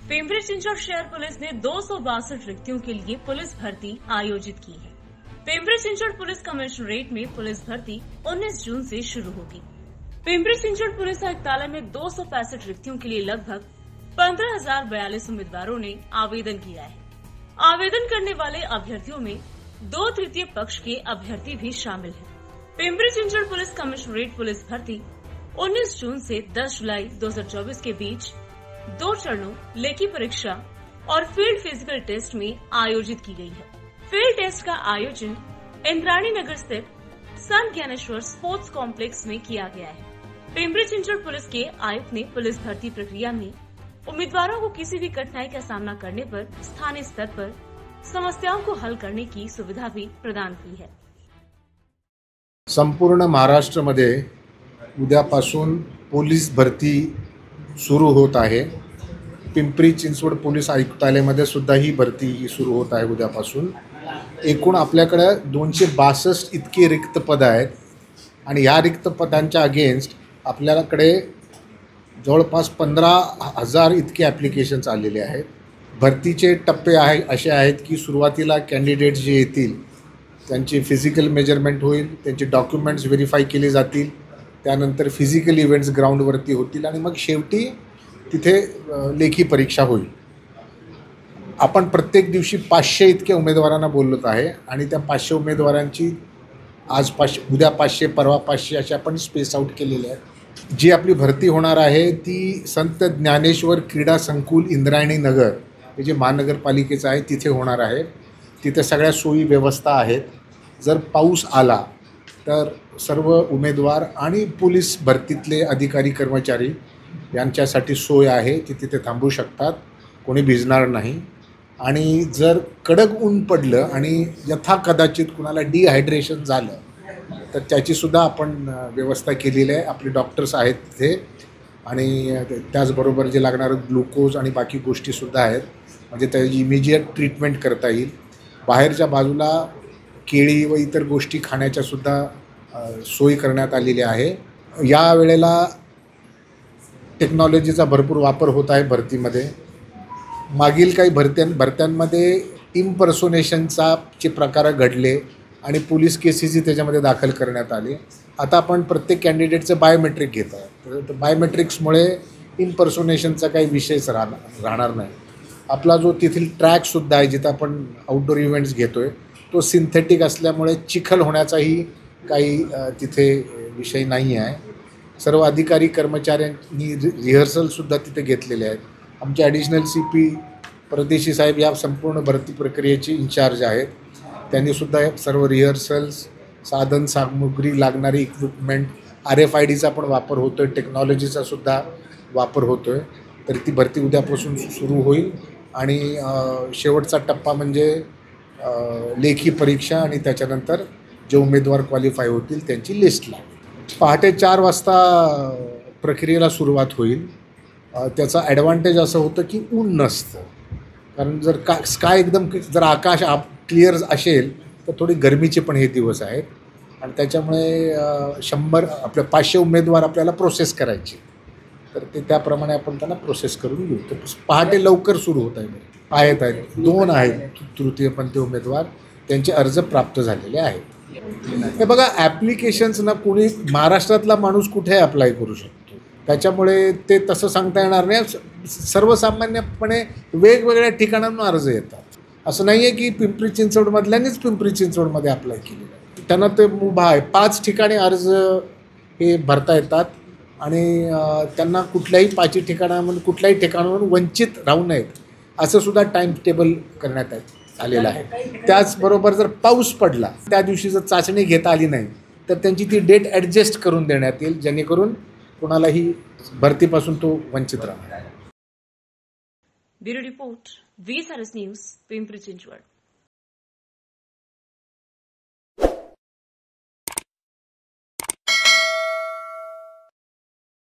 पिंपरी चिंचवड शहर पुलिस ने 262 रिक्तियों के लिए पुलिस भर्ती आयोजित की है। पिंपरी चिंचवड पुलिस कमिश्नरेट में पुलिस भर्ती 19 जून से शुरू होगी। पिंपरी चिंचवड पुलिस आयुक्तालय में 265 रिक्तियों के लिए लगभग 15,042 उम्मीदवारों ने आवेदन किया है। आवेदन करने वाले अभ्यर्थियों में 2/3 पक्ष के अभ्यर्थी भी शामिल हैं। Pimpri Chinchwad police commissionerate police भर्ती 19 जून से 10 जुलाई 2024 के बीच 2 चरणों लेखी परीक्षा और फील्ड फिजिकल टेस्ट में आयोजित की गई है। फील्ड टेस्ट का आयोजन इंद्राणी नगर स्थित संत ज्ञानेश्वर स्पोर्ट्स कॉम्प्लेक्स में किया गया है। पिंपरी चिंचवड पुलिस के आयुक्त ने पुलिस भर्ती प्रक्रिया में उम्मीदवारों को किसी भी कठिनाई का सामना करने पर स्थानीय स्तर पर समस्याओं को हल करने की सुविधा भी प्रदान की है। संपूर्ण महाराष्ट्रामध्ये उद्यापासून पोलीस भरती सुरू होत आहे। पिंपरी चिंचवड पोलीस आयुक्तालयामध्ये सुद्धा ही भरती सुरू होत आहे उद्यापासून। एकूण आपल्याकडे 262 इतकी रिक्त पद आहेत आणि ह्या रिक्त पदांच्या अगेन्स्ट आपल्याकडे जवळपास 15,000 इतके ॲप्लिकेशन्स आलेले आहेत। भरतीचे टप्पे असे आहेत की सुरुवातीला कॅन्डिडेट्स जे येतील त्यांची फिजिकल मेजरमेंट होईल, त्यांचे डॉक्युमेंट्स व्हेरीफाय केले जातील, त्यानंतर फिजिकल इव्हेंट्स ग्राउंडवरती होतील आणि मग शेवटी तिथे लेखी परीक्षा होईल। आपण प्रत्येक दिवशी 500 इतक्या उमेदवारांना बोलवत आहे आणि त्या 500 उमेदवारांची आज 500, उद्या 500, परवा 500 असे आपण स्पेस आउट केलेले आहेत। जी आपली भरती होणार आहे ती संत ज्ञानेश्वर क्रीडा संकुल इंद्रायणी नगर हे जे महानगरपालिकेचं आहे तिथे होणार आहे। तिथे सगळ्या सोयी व्यवस्था आहेत। जर पाऊस आला तर सर्व उमेदवार आणि पोलीस भरतीतले अधिकारी कर्मचारी यांच्यासाठी सोय आहे, ते तिथे थांबू शकतात, कोणी भिजणार नाही। आणि जर कडक ऊन पडलं आणि यथाकदाचित कुणाला डिहायड्रेशन झालं तर त्याचीसुद्धा आपण व्यवस्था केलेली आहे। आपले डॉक्टर्स आहेत तिथे आणि त्याचबरोबर जे लागणारं ग्लुकोज आणि बाकी गोष्टीसुद्धा आहेत, म्हणजे त्याची इमिजिएट ट्रीटमेंट करता येईल। बाहेरच्या बाजूला केळी व इतर गोष्टी खाण्याच्यासुद्धा सोय करण्यात आलेली आहे। या वेळेला टेक्नॉलॉजीचा भरपूर वापर होत आहे भरतीमध्ये। मागील काही भरत्यांमध्ये इम्पर्सोनेशनचे प्रकार घडले आणि पोलीस केसेसही त्याच्यामध्ये दाखल करण्यात आले। आता आपण प्रत्येक कॅन्डिडेटचं बायोमेट्रिक घेत आहोत, तर बायोमेट्रिक्समुळे इम्पर्सोनेशनचा काही विषयच राहणार नाही। आपला जो तेथील ट्रॅकसुद्धा आहे जिथं आपण आउटडोर इव्हेंट्स घेतो आहे तो सिंथेटिक असल्यामुळे चिखल होण्याचाही काही तिथे विषय नाही आहे। सर्व अधिकारी कर्मचाऱ्यांनी रिहर्सलसुद्धा तिथे घेतलेले आहेत। आमचे ॲडिशनल CP परदेशी साहेब या संपूर्ण भरती प्रक्रियेचे इन्चार्ज आहेत। त्यांनीसुद्धा सर्व रिहर्सल्स, साधन सामुग्री, लागणारी इक्विपमेंट, RFIDचा पण वापर होतो आहे, टेक्नॉलॉजीचासुद्धा वापर होतो आहे। तर ती भरती उद्यापासून सुरू होईल आणि शेवटचा टप्पा म्हणजे लेखी परीक्षा आणि त्याच्यानंतर जे उमेदवार क्वालिफाय होतील त्यांची लिस्ट लागेल। पहाटे 4 वाजता प्रक्रियेला सुरुवात होईल। त्याचा ॲडव्हान्टेज असं होतं की ऊन नसतं, कारण जर स्काय एकदम जर आकाश क्लिअर असेल तर थोडी गरमीचे पण हे दिवस आहेत आणि त्याच्यामुळे 500 उमेदवार आपल्याला प्रोसेस करायचे, तर ते त्याप्रमाणे आपण त्यांना प्रोसेस करून घेऊ। तर पहाटे लवकर सुरू होत आहे। 2 आहेत तृतीयपंथी उमेदवार, त्यांचे अर्ज प्राप्त झालेले आहेत। हे बघा, ॲप्लिकेशन्सना कोणी महाराष्ट्रातला माणूस कुठे अप्लाय करू शकतो, त्याच्यामुळे ते तसं सांगता येणार नाही। सर्वसामान्यपणे वेगवेगळ्या ठिकाणांहून अर्ज येतात। असं नाही आहे की पिंपरी चिंचवडमधल्यांनीच पिंपरी चिंचवडमध्ये अप्लाय केलेलं आहे। त्यांना ते मुभा आहे, 5 ठिकाणी अर्ज हे भरता येतात आणि त्यांना कुठल्याही 5 ठिकाणामधून कुठल्याही ठिकाणावरून वंचित राहू नयेत असं सुद्धा टाईम टेबल करण्यात आलेलं आहे। त्याचबरोबर जर पाऊस पडला त्या दिवशी जर चाचणी घेता आली नाही तर त्यांची ती डेट ॲडजस्ट करून देण्यात येईल, जेणेकरून कोणालाही भरतीपासून तो वंचित राहणार। Bureau report, VSRS news, Pimpri Chinchwad.